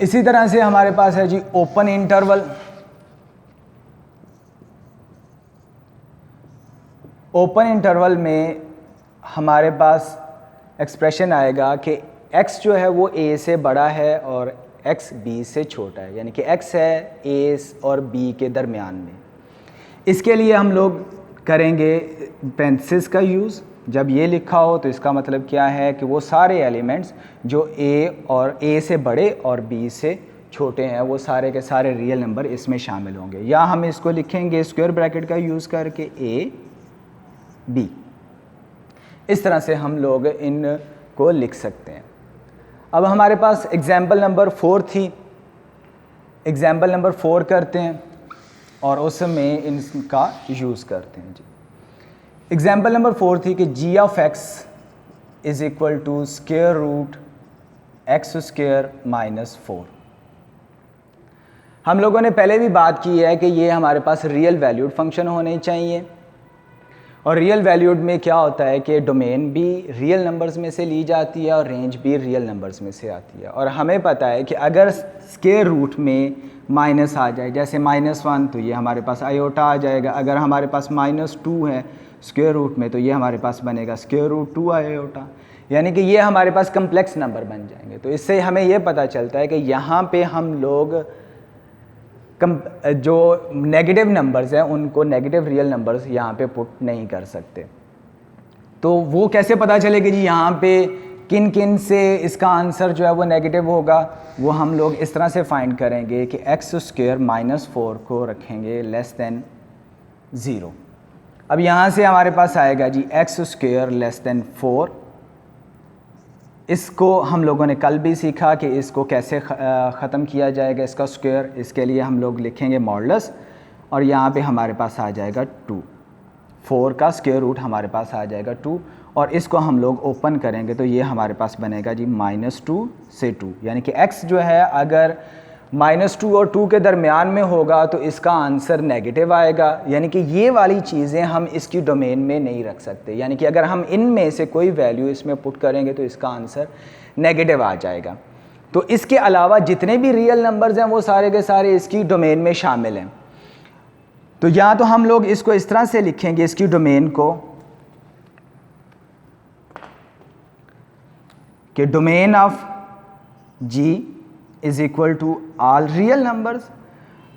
इसी तरह से हमारे पास है जी ओपन इंटरवल। ओपन इंटरवल में हमारे पास एक्सप्रेशन आएगा कि x जो है वो a से बड़ा है और x b से छोटा है, यानी कि x है a और b के दरमियान में। इसके लिए हम लोग करेंगे पेरेंथेसिस का यूज़। जब ये लिखा हो तो इसका मतलब क्या है कि वो सारे एलिमेंट्स जो a से बड़े और b से छोटे हैं वो सारे के सारे रियल नंबर इसमें शामिल होंगे। या हम इसको लिखेंगे स्क्वायर ब्रैकेट का यूज़ करके a b। इस तरह से हम लोग इन को लिख सकते हैं। अब हमारे पास एग्जाम्पल नंबर 4 थी। एग्जाम्पल नंबर 4 करते हैं और उसमें इनका यूज़ करते हैं जी। एग्जाम्पल नंबर 4 थी कि g of x is equal to square root x square minus 4। हम लोगों ने पहले भी बात की है कि ये हमारे पास रियल वैल्यूड फंक्शन होने चाहिए, और रियल वैल्यूड में क्या होता है कि डोमेन भी रियल नंबर्स में से ली जाती है और रेंज भी रियल नंबर्स में से आती है। और हमें पता है कि अगर स्क्वायर रूट में माइनस आ जाए, जैसे -1, तो ये हमारे पास आयोटा आ जाएगा। अगर हमारे पास -2 है स्क्वायर रूट में तो ये हमारे पास बनेगा स्क्वायर रूट 2 आयोटा, यानी कि ये हमारे पास कम्प्लेक्स नंबर बन जाएंगे। तो इससे हमें ये पता चलता है कि यहाँ पे हम लोग जो नेगेटिव नंबर्स हैं उनको नेगेटिव रियल नंबर्स यहाँ पे पुट नहीं कर सकते। तो वो कैसे पता चलेगा जी यहाँ पे किन किन से इसका आंसर जो है वो नेगेटिव होगा? वो हम लोग इस तरह से फाइंड करेंगे कि एक्स स्क्वायर माइनस 4 को रखेंगे लेस दैन 0। अब यहाँ से हमारे पास आएगा जी एक्स स्क्वायर लेस दैन 4। इसको हम लोगों ने कल भी सीखा कि इसको कैसे ख़त्म किया जाएगा इसका स्क्वायर। इसके लिए हम लोग लिखेंगे मॉडुलस और यहाँ पे हमारे पास आ जाएगा 2। 4 का स्क्वायर रूट हमारे पास आ जाएगा 2 और इसको हम लोग ओपन करेंगे तो ये हमारे पास बनेगा जी -2 से 2, यानी कि x जो है अगर -2 और 2 के दरमियान में होगा तो इसका आंसर नेगेटिव आएगा। यानी कि ये वाली चीज़ें हम इसकी डोमेन में नहीं रख सकते, यानी कि अगर हम इनमें से कोई वैल्यू इसमें पुट करेंगे तो इसका आंसर नेगेटिव आ जाएगा। तो इसके अलावा जितने भी रियल नंबर्स हैं वो सारे के सारे इसकी डोमेन में शामिल हैं। तो या तो हम लोग इसको इस तरह से लिखेंगे इसकी डोमेन को कि domain of G is equal to all real numbers.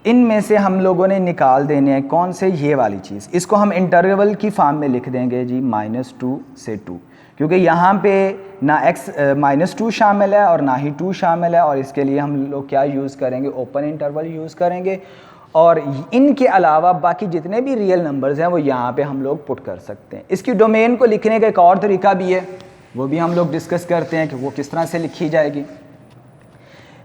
इनमें से हम लोगों ने निकाल देने हैं कौन से? ये वाली चीज़। इसको हम इंटरवल की फॉर्म में लिख देंगे जी -2 से 2, क्योंकि यहाँ पे ना x -2 शामिल है और ना ही 2 शामिल है। और इसके लिए हम लोग क्या यूज़ करेंगे? ओपन इंटरवल यूज़ करेंगे। और इनके अलावा बाकी जितने भी रियल नंबर्स हैं वो यहाँ पे हम लोग पुट कर सकते हैं। इसकी डोमेन को लिखने का एक और तरीका भी है, वो भी हम लोग डिस्कस करते हैं कि वो किस तरह से लिखी जाएगी।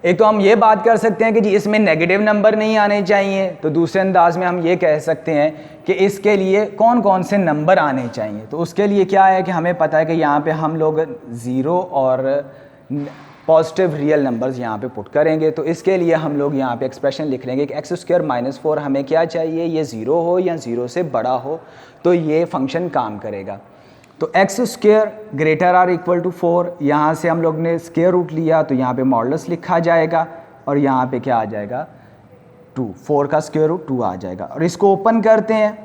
एक तो हम ये बात कर सकते हैं कि जी इसमें नेगेटिव नंबर नहीं आने चाहिए, तो दूसरे अंदाज में हम ये कह सकते हैं कि इसके लिए कौन कौन से नंबर आने चाहिए। तो उसके लिए क्या है कि हमें पता है कि यहाँ पे हम लोग 0 और पॉजिटिव रियल नंबर्स यहाँ पे पुट करेंगे। तो इसके लिए हम लोग यहाँ पे एक्सप्रेशन लिख लेंगे कि एक्स स्क्वायर -4 हमें क्या चाहिए? ये 0 हो या 0 से बड़ा हो तो ये फंक्शन काम करेगा। तो x square greater or equal to 4, यहाँ से हम लोग ने स्क्वायर रूट लिया तो यहाँ पे मॉडुलस लिखा जाएगा और यहाँ पे क्या आ जाएगा? 2। 4 का स्क्वायर रूट 2 आ जाएगा। और इसको ओपन करते हैं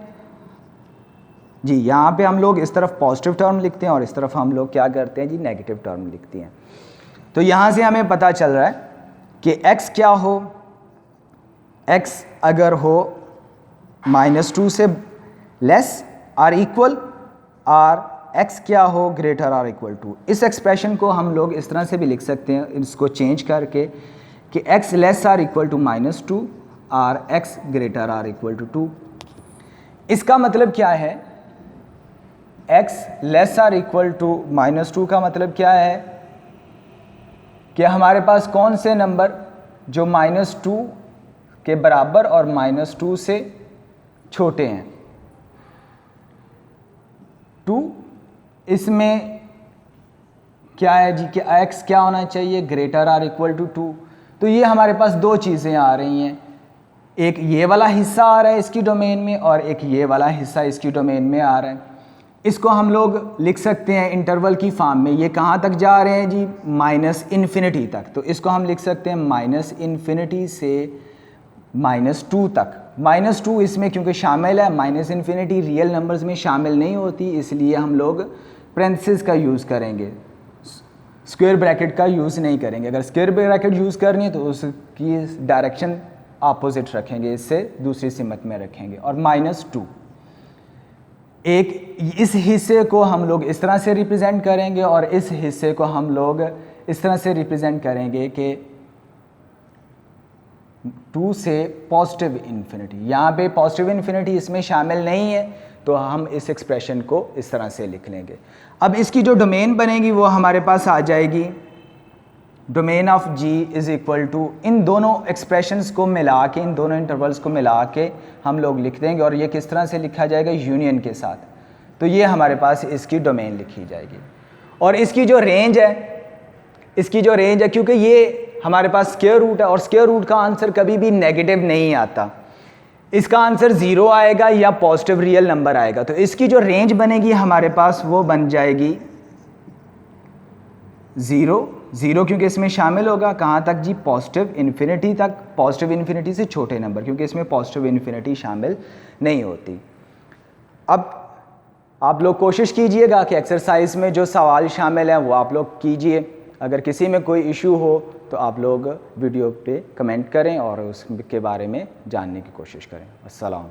जी, यहाँ पे हम लोग इस तरफ पॉजिटिव टर्म लिखते हैं और इस तरफ हम लोग क्या करते हैं जी? नेगेटिव टर्म लिखते हैं। तो यहाँ से हमें पता चल रहा है कि x क्या हो? x अगर हो -2 से लेस आर इक्वल, और x क्या हो? Greater or equal to. इस एक्सप्रेशन को हम लोग इस तरह से भी लिख सकते हैं, इसको चेंज करके कि x less or equal to -2 और x greater or equal to 2। इसका मतलब क्या है? x less or equal to -2 का मतलब क्या है कि हमारे पास कौन से नंबर जो -2 के बराबर और -2 से छोटे हैं? 2। इसमें क्या है जी कि x क्या होना चाहिए? Greater or equal to 2। तो ये हमारे पास दो चीज़ें आ रही हैं, एक ये वाला हिस्सा आ रहा है इसकी डोमेन में और एक ये वाला हिस्सा इसकी डोमेन में आ रहा है। इसको हम लोग लिख सकते हैं इंटरवल की फॉर्म में। ये कहाँ तक जा रहे हैं जी? माइनस इन्फिनिटी तक। तो इसको हम लिख सकते हैं माइनस इन्फिनिटी से -2 तक। -2 इसमें क्योंकि शामिल है, माइनस इन्फिनिटी रियल नंबर्स में शामिल नहीं होती, इसलिए हम लोग पेरेंथेसिस का यूज़ करेंगे, स्क्वायर ब्रैकेट का यूज़ नहीं करेंगे। अगर स्क्वायर ब्रैकेट यूज़ करनी है तो उसकी डायरेक्शन अपोजिट रखेंगे, इससे दूसरी सिमत में रखेंगे। और -2 एक इस हिस्से को हम लोग इस तरह से रिप्रेजेंट करेंगे और इस हिस्से को हम लोग इस तरह से रिप्रेजेंट करेंगे कि 2 से पॉजिटिव इन्फिनिटी। यहाँ पे पॉजिटिव इन्फिनिटी इसमें शामिल नहीं है, तो हम इस एक्सप्रेशन को इस तरह से लिख लेंगे। अब इसकी जो डोमेन बनेगी वो हमारे पास आ जाएगी, domain of g is equal to, इन दोनों एक्सप्रेशंस को मिला के, इन दोनों इंटरवल्स को मिला के हम लोग लिख देंगे। और ये किस तरह से लिखा जाएगा? यूनियन के साथ। तो ये हमारे पास इसकी डोमेन लिखी जाएगी। और इसकी जो रेंज है, क्योंकि ये हमारे पास स्क्वायर रूट है और स्क्वायर रूट का आंसर कभी भी नेगेटिव नहीं आता, इसका आंसर 0 आएगा या पॉजिटिव रियल नंबर आएगा। तो इसकी जो रेंज बनेगी हमारे पास वो बन जाएगी 0 क्योंकि इसमें शामिल होगा कहाँ तक जी? पॉजिटिव इन्फिनिटी तक। पॉजिटिव इन्फिनिटी से छोटे नंबर, क्योंकि इसमें पॉजिटिव इन्फिनिटी शामिल नहीं होती। अब आप लोग कोशिश कीजिएगा कि एक्सरसाइज में जो सवाल शामिल हैं वो आप लोग कीजिए। अगर किसी में कोई इशू हो तो आप लोग वीडियो पे कमेंट करें और उसके बारे में जानने की कोशिश करें। अस्सलाम।